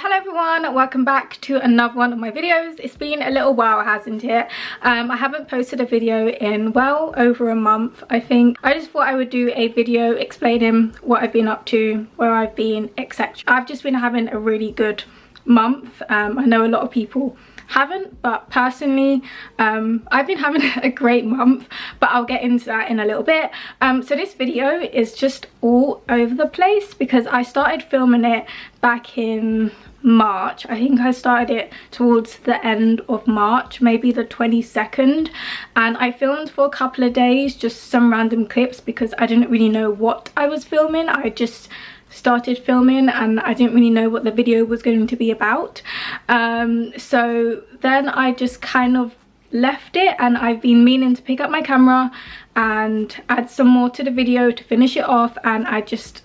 Hello everyone, welcome back to another one of my videos. It's been a little while, hasn't it? I haven't posted a video in well over a month, I think. I just thought I would do a video explaining what I've been up to, where I've been, etc. I've just been having a really good month. I know a lot of people haven't, but personally I've been having a great month, but I'll get into that in a little bit. So this video is just all over the place because I started filming it back in March. I think I started it towards the end of March, maybe the 22nd, and I filmed for a couple of days, just some random clips because I didn't really know what I was filming. I just started filming and I didn't really know what the video was going to be about. So then I just kind of left it, and I've been meaning to pick up my camera and add some more to the video to finish it off, and I just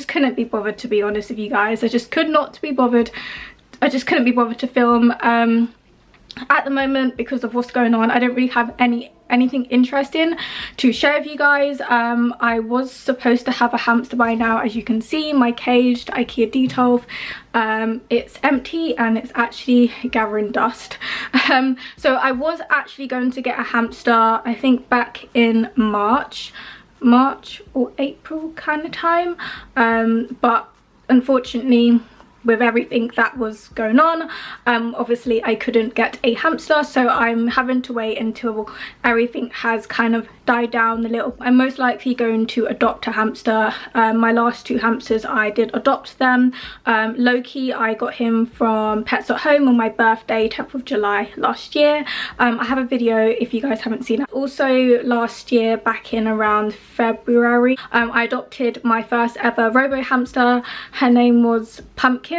couldn't be bothered, to be honest with you guys. I just could not be bothered. I just couldn't be bothered to film at the moment because of what's going on. I don't really have anything interesting to share with you guys. I was supposed to have a hamster by now, as you can see, my caged IKEA detail. It's empty and it's actually gathering dust. So I was actually going to get a hamster, I think back in March or April kind of time, but unfortunately with everything that was going on, obviously I couldn't get a hamster, so I'm having to wait until everything has kind of died down a little. I'm most likely going to adopt a hamster. My last two hamsters, I did adopt them. Loki, I got him from Pets at Home on my birthday, 10th of July last year. I have a video if you guys haven't seen it. Also last year, back in around February, I adopted my first ever robo hamster. Her name was Pumpkin.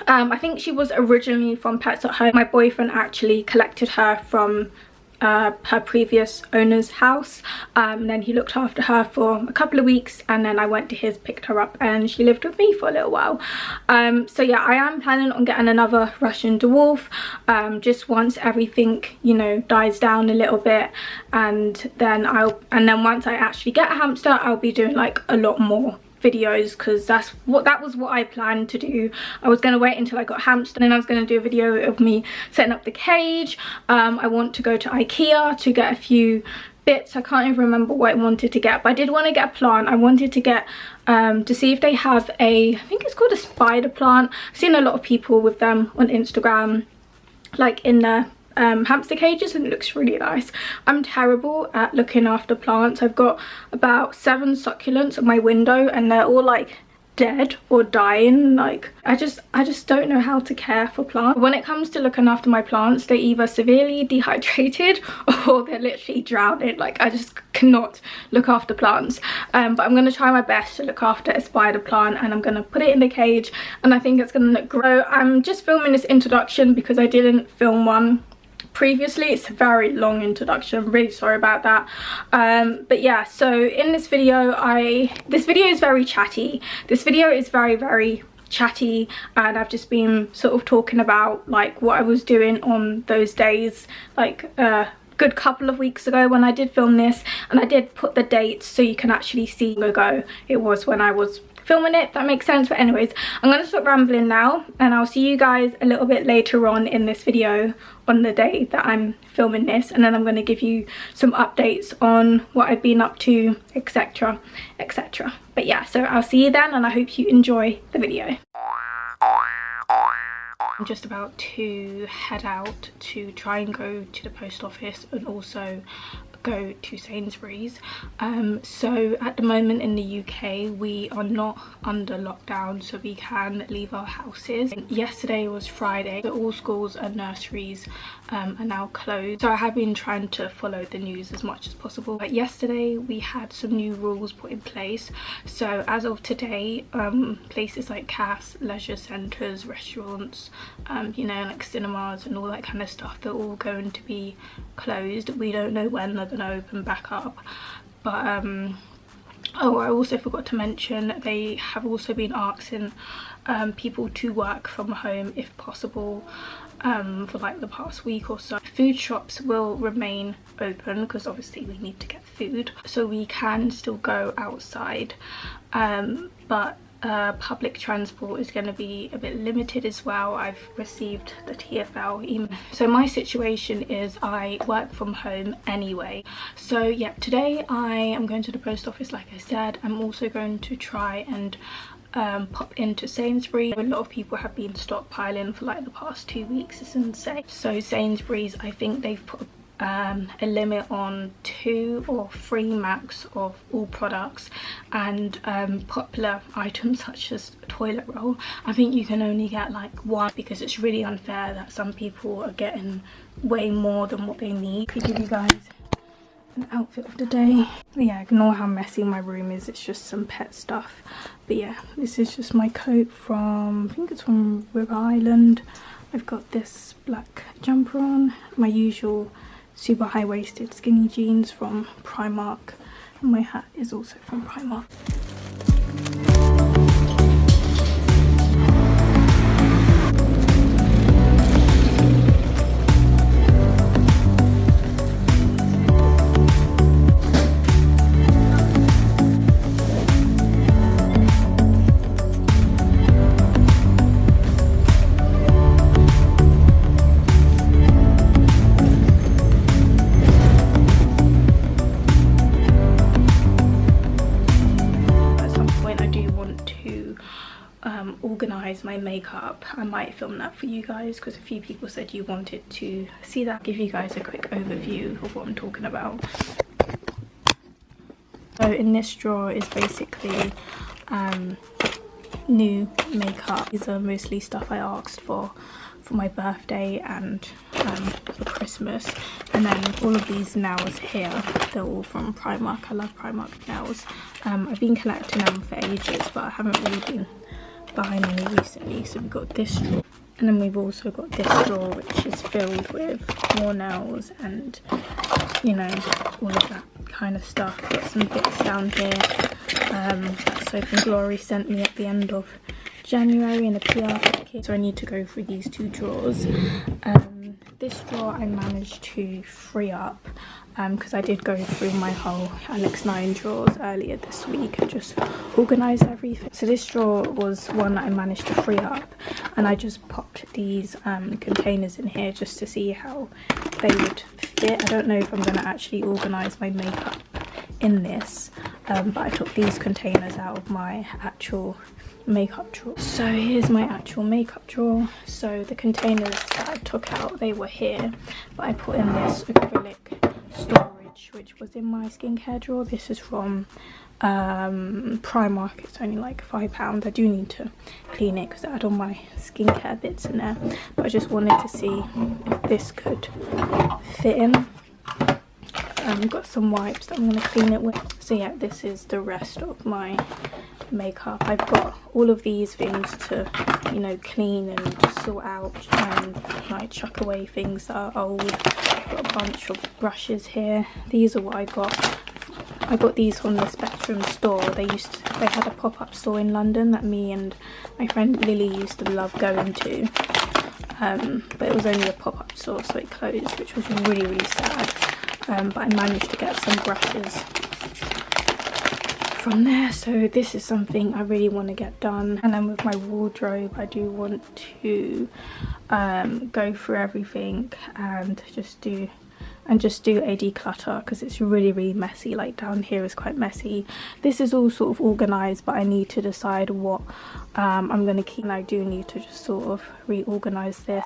I think she was originally from Pets at Home. My boyfriend actually collected her from her previous owner's house, and then he looked after her for a couple of weeks, and then I went to his, picked her up, and she lived with me for a little while. So yeah, I am planning on getting another Russian dwarf, just once everything, you know, dies down a little bit, and then once I actually get a hamster, I'll be doing like a lot more videos, because that was what I planned to do. I was going to wait until I got a hamster, and then I was going to do a video of me setting up the cage. I want to go to IKEA to get a few bits. I can't even remember what I wanted to get, but I did want to get a plant. I wanted to get to see if they have I think it's called a spider plant. I've seen a lot of people with them on Instagram, like in their hamster cages, and it looks really nice. I'm terrible at looking after plants. I've got about 7 succulents at my window and they're all like dead or dying. Like I just don't know how to care for plants. When it comes to looking after my plants, they're either severely dehydrated or they're literally drowning. Like I just cannot look after plants, but I'm going to try my best to look after a spider plant, and I'm going to put it in the cage, and I think it's going to look great. I'm just filming this introduction because I didn't film one previously. It's a very long introduction, I'm really sorry about that. But yeah, so in this video, this video is very chatty. This video is very chatty, and I've just been sort of talking about like what I was doing on those days, like a good couple of weeks ago when I did film this, and I did put the dates so you can actually see how long ago it was when I was filming it, if that makes sense. But anyways, I'm going to stop rambling now, and I'll see you guys a little bit later on in this video on the day that I'm filming this, and then I'm going to give you some updates on what I've been up to, etc, etc. But yeah, so I'll see you then, and I hope you enjoy the video. I'm just about to head out to try and go to the post office and also go to Sainsbury's. So at the moment in the UK we are not under lockdown, so we can leave our houses. Yesterday was Friday, so all schools and nurseries are now closed, so I have been trying to follow the news as much as possible. But yesterday we had some new rules put in place, so as of today places like cafes, leisure centres, restaurants, you know, like cinemas and all that kind of stuff, they're all going to be closed. We don't know when they're going to open back up, but oh, I also forgot to mention they have also been asking people to work from home if possible for like the past week or so. Food shops will remain open because obviously we need to get food, so we can still go outside, but public transport is going to be a bit limited as well. I've received the TFL email. So my situation is I work from home anyway. So yeah, today I am going to the post office like I said. I'm also going to try and pop into Sainsbury's. A lot of people have been stockpiling for like the past 2 weeks. It's insane. So Sainsbury's, I think they've put a limit on 2 or 3 max of all products, and popular items such as toilet roll, I think you can only get like 1, because it's really unfair that some people are getting way more than what they need. To give you guys an outfit of the day. But yeah, ignore how messy my room is, it's just some pet stuff. But yeah, this is just my coat from, I think it's from River Island. I've got this black jumper on, my usual super high-waisted skinny jeans from Primark, and my hat is also from Primark. Organize my makeup. I might film that for you guys because a few people said you wanted to see that. Give you guys a quick overview of what I'm talking about. So in this drawer is basically new makeup. These are mostly stuff I asked for my birthday and for Christmas. And then all of these nails here, they're all from Primark. I love Primark nails. I've been collecting them for ages, but I haven't really been buying any recently. So we've got this drawer, and then we've also got this drawer which is filled with more nails and, you know, all of that kind of stuff. Got some bits down here that Soap and Glory sent me at the end of January in a PR packet, so I need to go through these 2 drawers. This drawer I managed to free up because I did go through my whole Alex 9 drawers earlier this week and just organised everything. So this drawer was one that I managed to free up, and I just popped these containers in here just to see how they would fit. I don't know if I'm going to actually organise my makeup in this, but I took these containers out of my actual makeup drawer. So here's my actual makeup drawer. So the containers that I took out, they were here, but I put in this acrylic storage which was in my skincare drawer. This is from Primark. It's only like £5. I do need to clean it because I had all my skincare bits in there, but I just wanted to see if this could fit in. Got some wipes that I'm going to clean it with. So yeah, this is the rest of my makeup. I've got all of these things to, you know, clean and sort out and like chuck away things that are old. I've got a bunch of brushes here. These are what I got. I got these from the Spectrum store. They had a pop-up store in London that me and my friend Lily used to love going to. But it was only a pop-up store, so it closed, which was really, really sad. But I managed to get some brushes from there, so this is something I really want to get done. And then with my wardrobe, I do want to go through everything and just do a declutter because it's really, really messy. Like down here is quite messy. This is all sort of organized, but I need to decide what I'm going to keep, and I do need to just sort of reorganize this.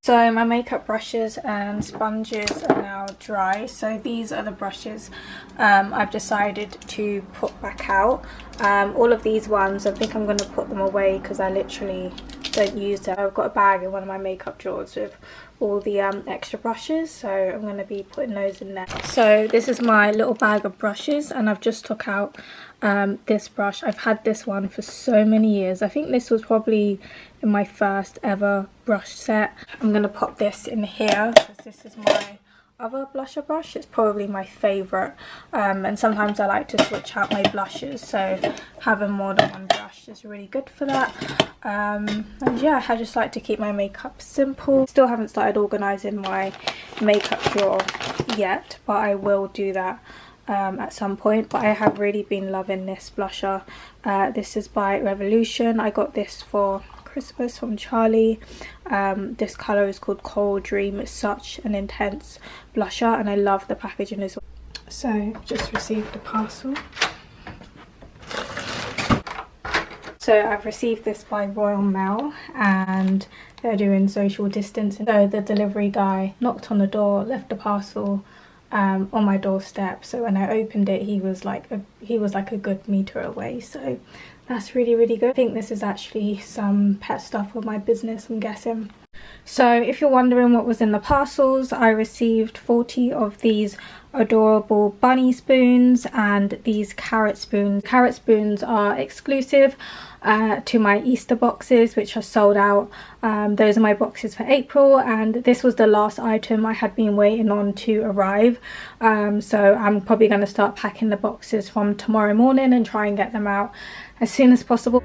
So my makeup brushes and sponges are now dry. So these are the brushes I've decided to put back out. All of these ones, I think I'm going to put them away because I literally don't use them. I've got a bag in one of my makeup drawers with all the extra brushes, so I'm going to be putting those in there. So this is my little bag of brushes, and I've just took out this brush. I've had this one for so many years. I think this was probably in my first ever brush set. I'm going to pop this in here because this is my other blusher brush. It's probably my favourite, and sometimes I like to switch out my blushes, so having more than one brush is really good for that. And yeah, I just like to keep my makeup simple. Still haven't started organising my makeup drawer yet, but I will do that at some point. But I have really been loving this blusher. This is by Revolution. I got this for Christmas from Charlie. This colour is called Coral Dream. It's such an intense blusher, and I love the packaging as well. So just received a parcel. So I've received this by Royal Mail, and they're doing social distancing. So the delivery guy knocked on the door, left the parcel on my doorstep. So when I opened it, he was like a good meter away. So that's really, really good. I think this is actually some pet stuff for my business, I'm guessing. So if you're wondering what was in the parcels, I received 40 of these adorable bunny spoons and these carrot spoons. Carrot spoons are exclusive to my Easter boxes, which are sold out. Those are my boxes for April, and this was the last item I had been waiting on to arrive. So I'm probably going to start packing the boxes from tomorrow morning and try and get them out as soon as possible.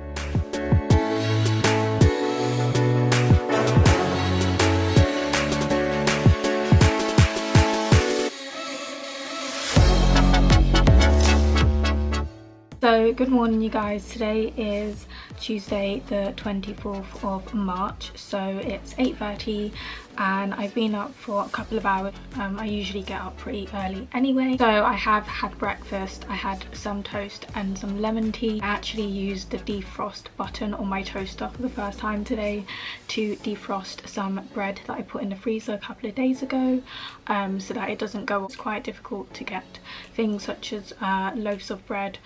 So good morning you guys, today is Tuesday the 24th of March, so it's 8:30 and I've been up for a couple of hours. I usually get up pretty early anyway. So I have had breakfast. I had some toast and some lemon tea. I actually used the defrost button on my toaster for the first time today to defrost some bread that I put in the freezer a couple of days ago, so that it doesn't go. It's quite difficult to get things such as loaves of bread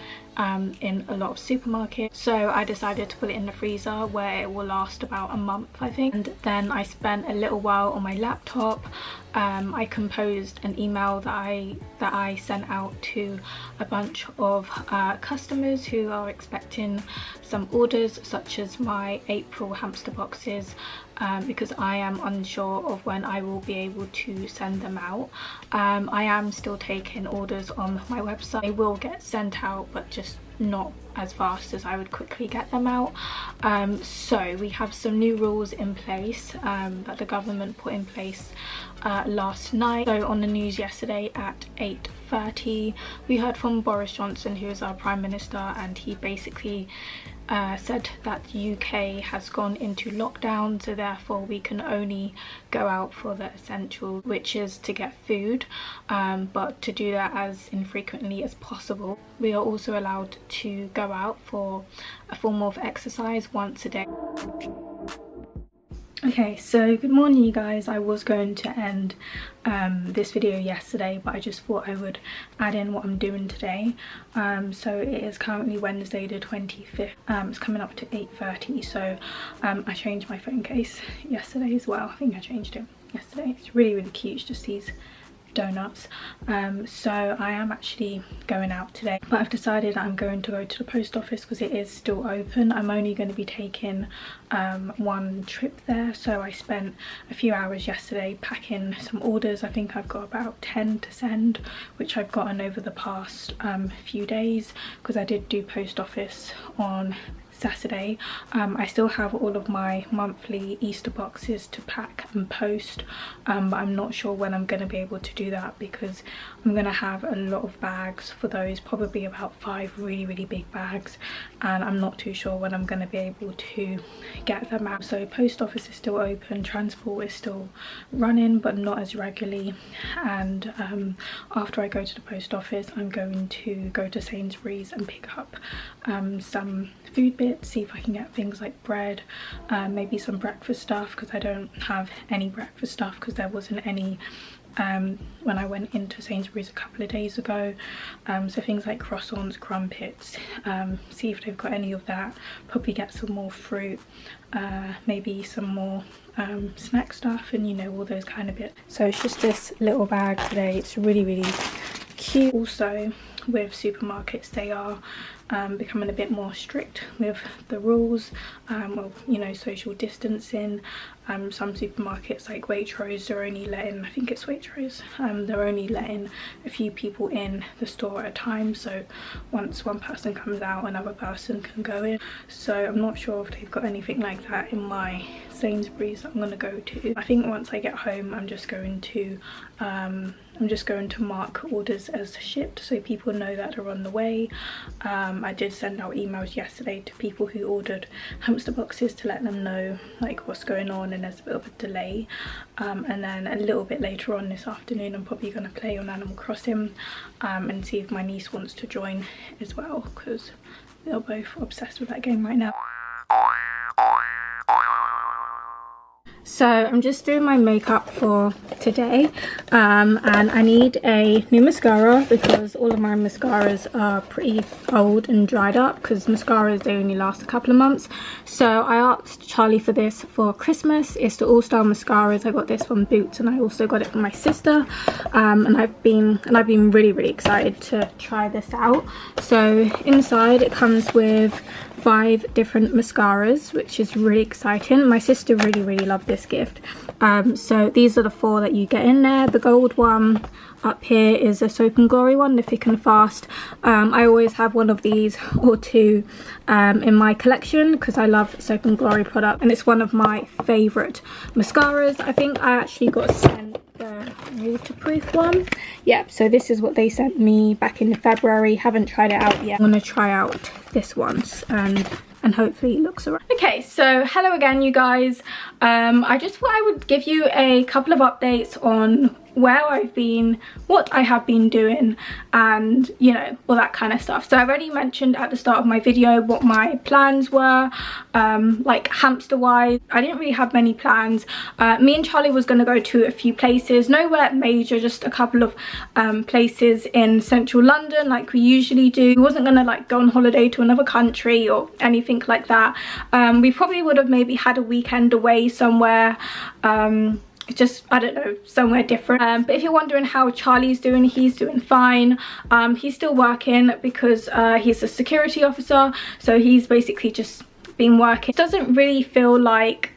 in a lot of supermarkets, so I decided to put it in the freezer where it will last about a month, I think. And then I spent a little while on my laptop. I composed an email that I sent out to a bunch of customers who are expecting some orders, such as my April hamster boxes, because I am unsure of when I will be able to send them out. I am still taking orders on my website. They will get sent out, but just not as fast as I would quickly get them out. So we have some new rules in place that the government put in place last night. So on the news yesterday at 8:30 we heard from Boris Johnson, who is our Prime Minister, and he basically said that the UK has gone into lockdown, so therefore we can only go out for the essential, which is to get food, but to do that as infrequently as possible. We are also allowed to go out for a form of exercise once a day. Okay, so good morning you guys. I was going to end this video yesterday, but I just thought I would add in what I'm doing today. So it is currently Wednesday the 25th. It's coming up to 8:30, so I changed my phone case yesterday as well. I think I changed it yesterday. It's really, really cute. It's just these donuts. So I am actually going out today, but I've decided I'm going to go to the post office because it is still open. I'm only going to be taking one trip there, so I spent a few hours yesterday packing some orders. I think I've got about 10 to send, which I've gotten over the past few days because I did do post office on Saturday. I still have all of my monthly Easter boxes to pack and post, but I'm not sure when I'm going to be able to do that because I'm going to have a lot of bags for those, probably about 5 really, really big bags, and I'm not too sure when I'm going to be able to get them out. So post office is still open, transport is still running but not as regularly, and after I go to the post office I'm going to go to Sainsbury's and pick up some food bits, see if I can get things like bread, maybe some breakfast stuff, because I don't have any breakfast stuff because there wasn't any when I went into Sainsbury's a couple of days ago. So things like croissants, crumpets, see if they've got any of that. Probably get some more fruit, maybe some more snack stuff, and you know, all those kind of bits. So it's just this little bag today. It's really cute. Also with supermarkets, they are becoming a bit more strict with the rules, well, you know, social distancing. Some supermarkets like Waitrose are only letting, I think it's Waitrose, they're only letting a few people in the store at a time, so once one person comes out, another person can go in. So I'm not sure if they've got anything like that in my Sainsbury's that I'm going to go to. I think once I get home, I'm just going to mark orders as shipped so people know that they're on the way. I did send out emails yesterday to people who ordered hamster boxes to let them know like what's going on, and there's a bit of a delay. And then a little bit later on this afternoon, I'm probably going to play on Animal Crossing and see if my niece wants to join as well, because they're both obsessed with that game right now. So I'm just doing my makeup for today, and I need a new mascara because all of my mascaras are pretty old and dried up, because mascaras, they only last a couple of months. So I asked Charlie for this for Christmas. It's the All Star mascaras. I got this from Boots, and I also got it from my sister, and I've been really excited to try this out. So inside it comes with 5 different mascaras, which is really exciting. My sister really loved this gift. So these are the 4 that you get in there. The gold one up here is a Soap and Glory one, the Thick and Fast. I always have one of these or 2 in my collection because I love Soap and Glory product, and it's one of my favorite mascaras. I think I actually got sent the waterproof one. Yep, so this is what they sent me back in February. Haven't tried it out yet. I'm gonna try out this one and hopefully it looks alright. Okay, so hello again, you guys. I just thought I would give you a couple of updates on where I've been, what I have been doing, and you know, all that kind of stuff. So I already mentioned at the start of my video what my plans were, like hamster wise. I didn't really have many plans. Me and Charlie was going to go to a few places, nowhere major, just a couple of places in central London like we usually do. We wasn't going to like go on holiday to another country or anything like that. We probably would have maybe had a weekend away somewhere, just, I don't know, somewhere different. But if you're wondering how Charlie's doing, he's doing fine. He's still working because he's a security officer, so he's basically just been working. It doesn't really feel like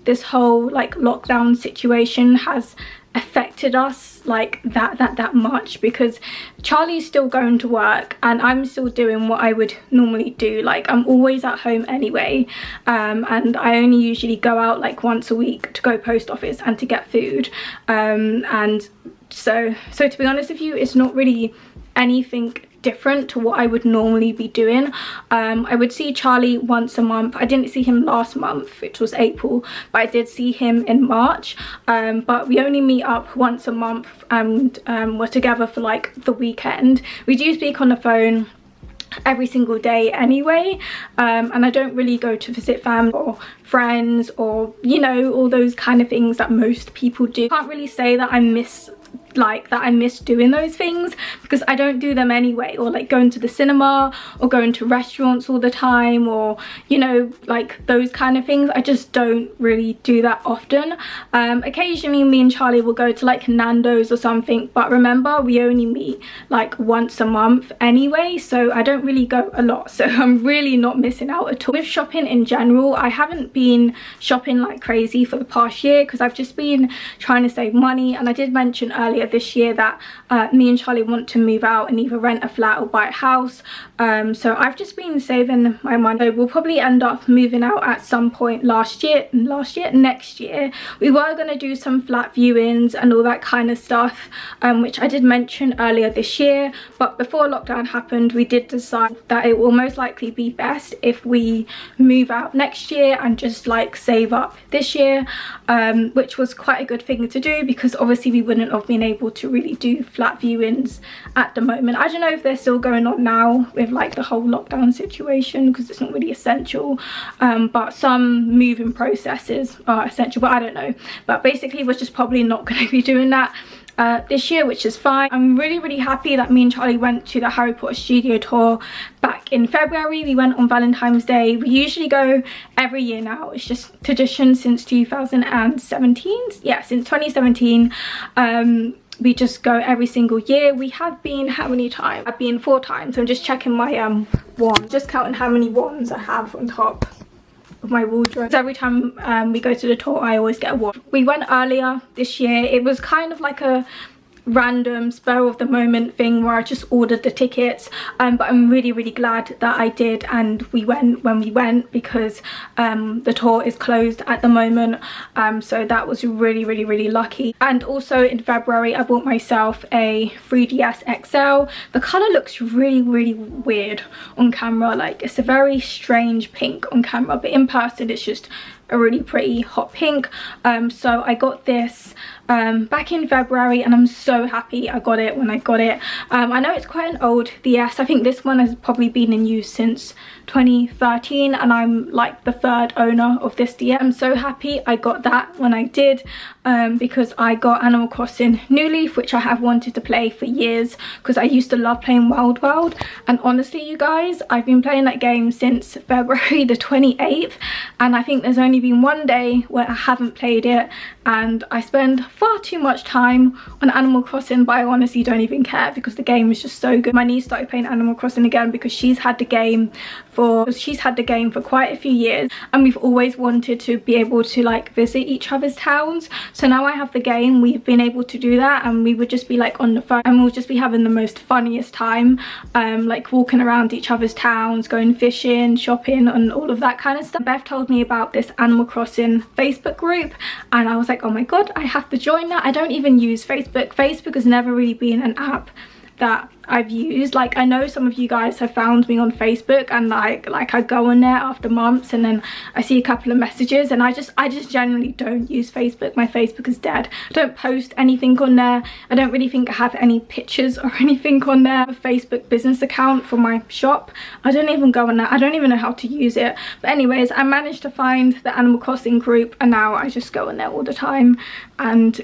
this whole like lockdown situation has affected us like that much, because Charlie's still going to work and I'm still doing what I would normally do. Like, I'm always at home anyway, and I only usually go out like once a week to go post office and to get food, and so to be honest with you, it's not really anything different to what I would normally be doing. I would see Charlie once a month. I didn't see him last month, which was April, but I did see him in March. But we only meet up once a month, and we're together for like the weekend. We do speak on the phone every single day anyway, and I don't really go to visit family or friends or, you know, all those kind of things that most people do. Can't really say that I miss doing those things, because I don't do them anyway, or like going to the cinema or going to restaurants all the time, or you know, like those kind of things. I just don't really do that often. Occasionally me and Charlie will go to like Nando's or something, but remember, we only meet like once a month anyway, so I don't really go a lot, so I'm really not missing out at all. With shopping in general, I haven't been shopping like crazy for the past year because I've just been trying to save money, and I did mention earlier this year that me and Charlie want to move out and either rent a flat or buy a house, so I've just been saving my money. So we'll probably end up moving out at some point next year. We were going to do some flat viewings and all that kind of stuff, which I did mention earlier this year, but before lockdown happened we did decide that it will most likely be best if we move out next year and just like save up this year, which was quite a good thing to do, because obviously we wouldn't have been able able to really do flat viewings at the moment. I don't know if they're still going on now with like the whole lockdown situation, because it's not really essential, but some moving processes are essential, but I don't know. But basically we're just probably not going to be doing that this year, which is fine. I'm really happy that me and Charlie went to the Harry Potter studio tour back in February. We went on Valentine's Day. We usually go every year now. It's just tradition since 2017. Yeah, since 2017. We just go every single year. We have been, how many times? I've been 4 times. So I'm just checking my wand, just counting how many wands I have on top of my wardrobe. So every time we go to the tour, I always get a wand. We went earlier this year. It was kind of like a random spur of the moment thing where I just ordered the tickets, but I'm really glad that I did, and we went when we went, because the tour is closed at the moment, so that was really lucky. And also in February I bought myself a 3DS XL. The color looks really weird on camera, like it's a very strange pink on camera, but in person it's just a really pretty hot pink. So I got this back in February, and I'm so happy I got it when I got it. I know it's quite an old DS. I think this one has probably been in use since 2013, and I'm like the 3rd owner of this DS. I'm so happy I got that when I did, because I got Animal Crossing New Leaf, which I have wanted to play for years, because I used to love playing Wild World. And honestly, you guys, I've been playing that game since February the 28th, and I think there's only been one day where I haven't played it, and I spend far too much time on Animal Crossing, but I honestly don't even care because the game is just so good. My niece started playing Animal Crossing again because she's had the game for quite a few years, and we've always wanted to be able to like visit each other's towns. So now I have the game, we've been able to do that, and we would just be like on the phone and we'll just be having the most funniest time, like walking around each other's towns, going fishing, shopping, and all of that kind of stuff. Beth told me about this Animal Crossing Facebook group, and I was like, oh my god, I have to join that. I don't even use Facebook. Facebook has never really been an app that I've used. Like, I know some of you guys have found me on Facebook, and like I go on there after months and then I see a couple of messages, and I just generally don't use Facebook. My Facebook is dead. I don't post anything on there. I don't really think I have any pictures or anything on there. I have a Facebook business account for my shop. I don't even go on that. I don't even know how to use it. But anyways, I managed to find the Animal Crossing group, and now I just go on there all the time, and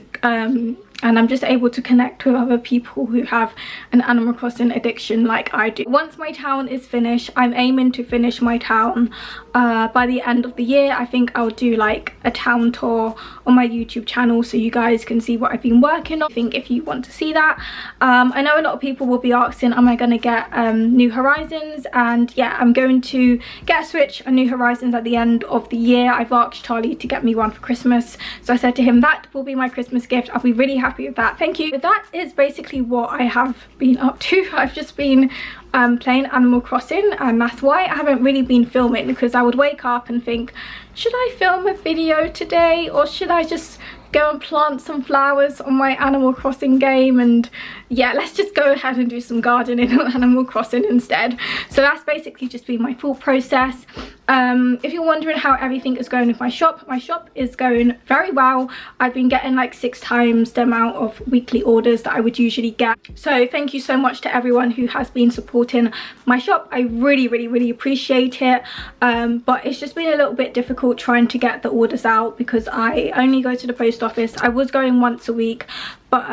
I'm just able to connect with other people who have an Animal Crossing addiction like I do. Once my town is finished, I'm aiming to finish my town by the end of the year. I think I'll do like a town tour on my YouTube channel so you guys can see what I've been working on. I think if you want to see that. I know a lot of people will be asking, am I going to get New Horizons? And yeah, I'm going to get a Switch and New Horizons at the end of the year. I've asked Charlie to get me one for Christmas, so I said to him that will be my Christmas gift. I'll be really happy with that. Thank you. But that is basically what I have been up to. I've just been playing Animal Crossing, and that's why I haven't really been filming, because I would wake up and think, should I film a video today, or should I just go and plant some flowers on my Animal Crossing game? And yeah, let's just go ahead and do some gardening on Animal Crossing instead. So that's basically just been my full process. If you're wondering how everything is going with my shop is going very well. I've been getting like 6 times the amount of weekly orders that I would usually get. So thank you so much to everyone who has been supporting my shop. I really appreciate it. But it's just been a little bit difficult trying to get the orders out, because I only go to the post office. I was going once a week, but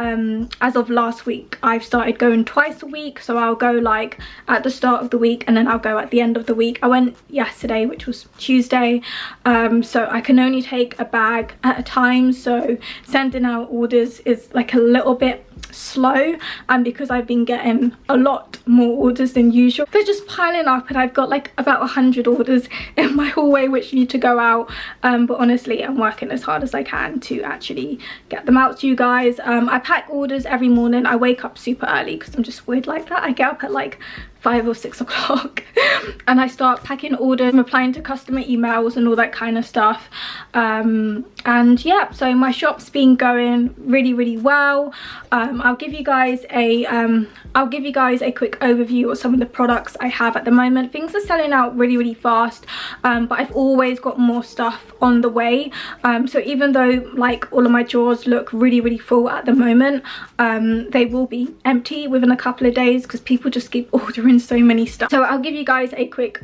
as of last week I've started going twice a week. So I'll go like at the start of the week, and then I'll go at the end of the week. I went yesterday, which was Tuesday, so I can only take a bag at a time, so sending out orders is like a little bit slow, and because I've been getting a lot more orders than usual, they're just piling up, and I've got like about 100 orders in my hallway which need to go out. But honestly, I'm working as hard as I can to actually get them out to you guys. I pack orders every morning. I wake up super early because I'm just weird like that. I get up at like 5 or 6 o'clock. and I start packing orders, replying to customer emails and all that kind of stuff. And yeah, so my shop's been going really well. I'll give you guys a quick overview of some of the products I have at the moment. Things are selling out really fast, but I've always got more stuff on the way. So even though like all of my drawers look really full at the moment, they will be empty within a couple of days because people just keep ordering so many stuff. So I'll give you guys a quick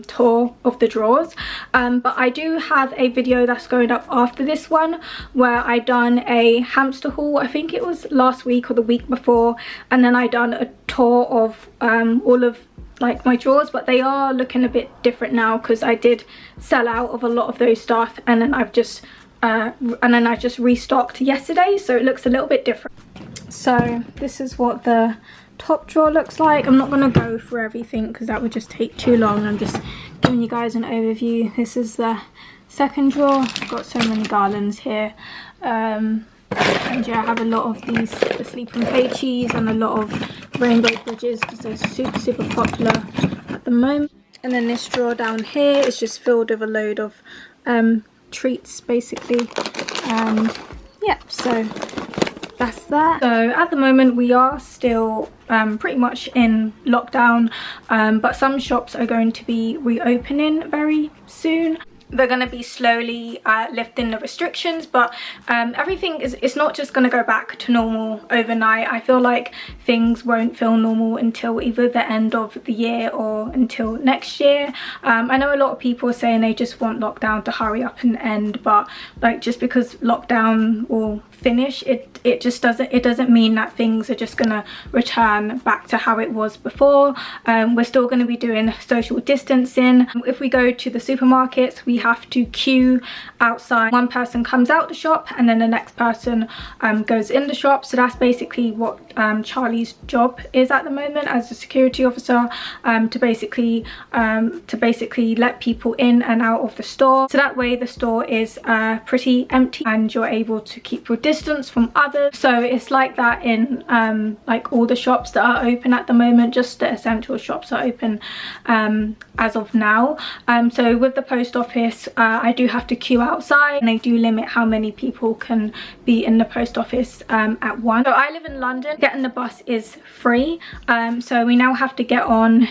tour of the drawers, but I do have a video that's going up after this one where I done a hamster haul. I think it was last week or the week before, and then I done a tour of all of like my drawers, but they are looking a bit different now because I did sell out of a lot of those stuff, and then I just restocked yesterday, so it looks a little bit different. So this is what the top drawer looks like. I'm not going to go through everything because that would just take too long. I'm just giving you guys an overview. This is the second drawer. I've got so many garlands here, and yeah, I have a lot of these, the sleeping cheese, and a lot of rainbow bridges because they're super popular at the moment. And then this drawer down here is just filled with a load of treats basically, and yeah, so that's that. So at the moment we are still pretty much in lockdown, but some shops are going to be reopening very soon. They're going to be slowly lifting the restrictions, but everything is, it's not just going to go back to normal overnight. I feel like things won't feel normal until either the end of the year or until next year. I know a lot of people are saying they just want lockdown to hurry up and end, but like just because lockdown will finish, it just doesn't mean that things are just gonna return back to how it was before. We're still going to be doing social distancing. If we go to the supermarkets, we have to queue outside. One person comes out the shop and then the next person goes in the shop. So that's basically what Charlie's job is at the moment as a security officer, to basically let people in and out of the store, so that way the store is pretty empty and you're able to keep your distance from others. So it's like that in like all the shops that are open at the moment. Just the essential shops are open as of now. So with the post office, I do have to queue outside, and they do limit how many people can be in the post office at once. So I live in London. Getting the bus is free, so we now have to get on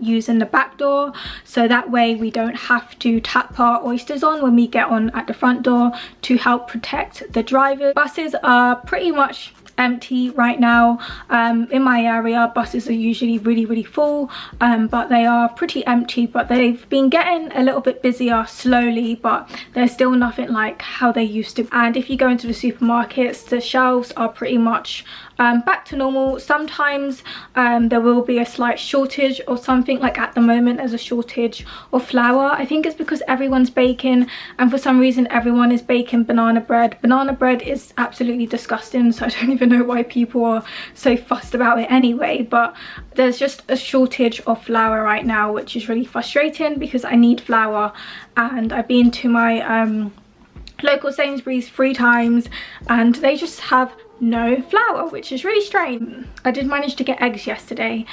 using the back door, so that way we don't have to tap our oysters on when we get on at the front door to help protect the drivers. Buses are pretty much empty right now. In my area, buses are usually really full, but they are pretty empty, but they've been getting a little bit busier slowly, but they're still nothing like how they used to. And if you go into the supermarkets, the shelves are pretty much back to normal. Sometimes there will be a slight shortage or something. Like at the moment there's a shortage of flour. I think it's because everyone's baking, and for some reason everyone is baking banana bread. Banana bread is absolutely disgusting, so I don't even know why people are so fussed about it anyway, but there's just a shortage of flour right now, which is really frustrating because I need flour, and I've been to my local Sainsbury's 3 times and they just have no flour, which is really strange. I did manage to get eggs yesterday,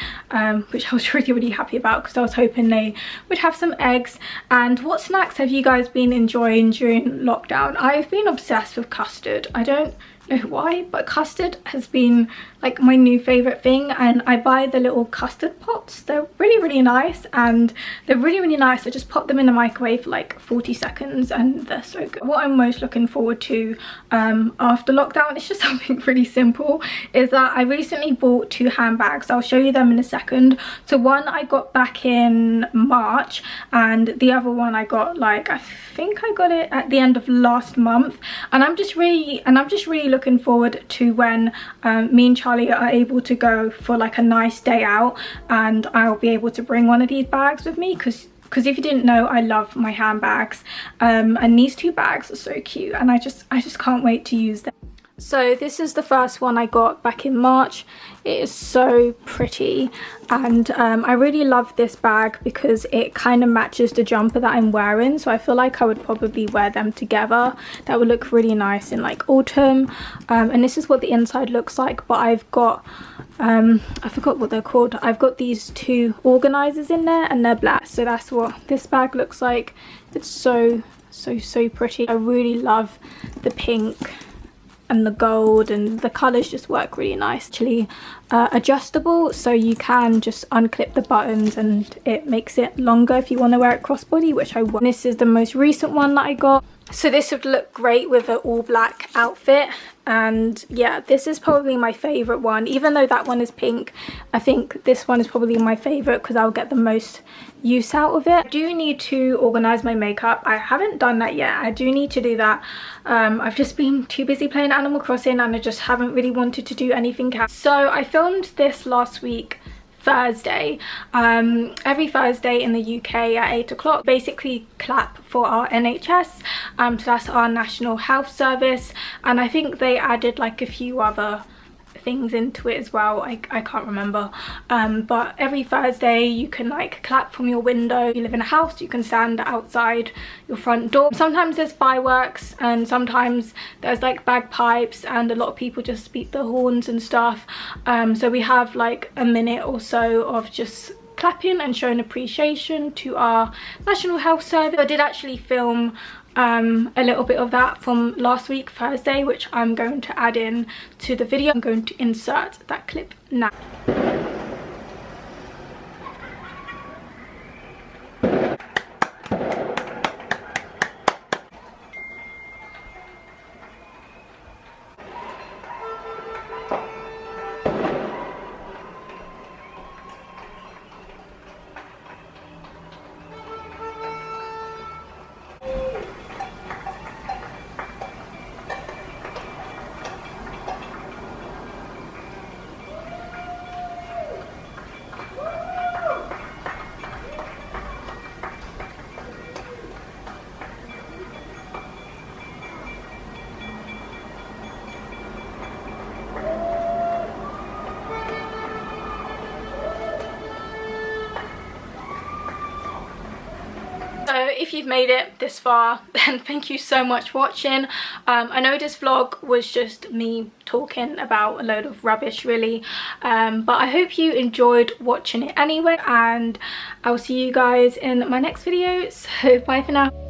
which I was really happy about because I was hoping they would have some eggs. And what snacks have you guys been enjoying during lockdown? I've been obsessed with custard. I don't know why, but custard has been like my new favorite thing, and I buy the little custard pots. They're really nice, and they're really nice. I just pop them in the microwave for like 40 seconds and they're so good. What I'm most looking forward to after lockdown, it's just something really simple, is that I recently bought 2 handbags. I'll show you them in a second. So one I got back in March, and the other one I got, like, I think I got it at the end of last month, and I'm just really looking forward to when me and Charlie are able to go for like a nice day out, and I'll be able to bring one of these bags with me, because if you didn't know, I love my handbags, and these 2 bags are so cute, and I just can't wait to use them. So this is the first one I got back in March. It is so pretty, and I really love this bag because it kind of matches the jumper that I'm wearing, so I feel like I would probably wear them together. That would look really nice in like autumn. And this is what the inside looks like, but I've got I forgot what they're called. I've got these two organizers in there and they're black, so that's what this bag looks like. It's so pretty. I really love the pink and the gold, and the colors just work really nice. Actually adjustable, so you can just unclip the buttons and it makes it longer if you want to wear it crossbody, which I want. This is the most recent one that I got. So this would look great with an all black outfit, and yeah, this is probably my favorite one. Even though that one is pink, I think this one is probably my favorite because I'll get the most use out of it. I do need to organize my makeup. I haven't done that yet. I do need to do that. I've just been too busy playing Animal Crossing and I just haven't really wanted to do anything else. So I filmed this last week Thursday. Every Thursday in the UK at 8 o'clock, basically clap for our NHS. So that's our National Health Service, and I think they added like a few other things into it as well. I can't remember, but every Thursday you can like clap from your window. If you live in a house, you can stand outside your front door. Sometimes there's fireworks and sometimes there's like bagpipes, and a lot of people just beat the horns and stuff. So we have like a minute or so of just clapping and showing appreciation to our National Health Service. I did actually film a little bit of that from last week Thursday, which I'm going to add in to the video. I'm going to insert that clip now. So if you've made it this far, then thank you so much for watching. I know this vlog was just me talking about a load of rubbish really, but I hope you enjoyed watching it anyway, and I'll see you guys in my next video. So bye for now.